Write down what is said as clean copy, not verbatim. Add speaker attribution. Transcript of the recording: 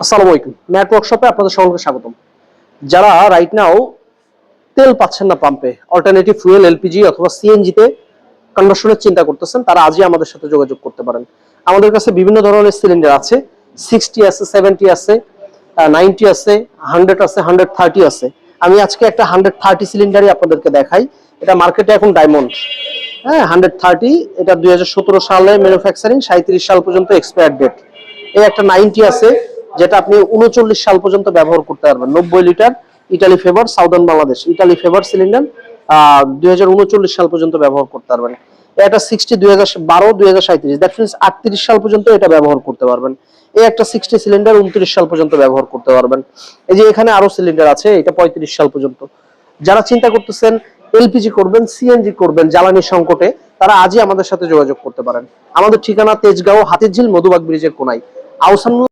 Speaker 1: আসসালামু আলাইকুম, ম্যাট ওয়ার্কশপে আপনাদের সকলকে স্বাগতম। যারা রাইট নাও তেল পাচ্ছেন না পাম্পে, অল্টারনেটিভ ফুয়েল এলপিজি অথবা সিএনজি তে কনভার্সনের চিন্তা করতেছেন, তারা আজই আমাদের সাথে যোগাযোগ করতে পারেন। আমাদের কাছে বিভিন্ন ধরনের সিলিন্ডার আছে, 60 আছে, 70 আছে, 90 আছে, 100 আছে, 130 আছে। আমি আজকে একটা 130 সিলিন্ডারই আপনাদেরকে দেখাই। এটা মার্কেটে এখন ডায়মন্ড। হ্যাঁ, 130, এটা 2017 সালে ম্যানুফ্যাকচারিং, 37 সাল পর্যন্ত এক্সপায়ার ডেট। এই একটা 90 আছে, যেটা আপনি 39 সাল পর্যন্ত ব্যবহার করতে পারবেন। 90 লিটার, ইটালি ফেভার, সাউদার্ন বাংলাদেশ, ইটালি ফেভার সিলিন্ডার, 2039 সাল পর্যন্ত ব্যবহার করতে পারবেন। এটা 60 2012 2037, দ্যাট মিনস 38 সাল পর্যন্ত এটা ব্যবহার করতে পারবেন। এই একটা 60 সিলিন্ডার 29 সাল পর্যন্ত ব্যবহার করতে পারবেন। এই যে এখানে আরো সিলিন্ডার আছে, এটা 35 সাল পর্যন্ত। যারা চিন্তা করতেছেন এলপিজি করবেন, সিএনজি করবেন জ্বালানি সংকটে, তারা আজই আমাদের সাথে যোগাযোগ করতে পারেন। আমাদের ঠিকানা তেজগাঁও হাতিরঝিল মধুবাগ ব্রিজের কোনায়। আহসান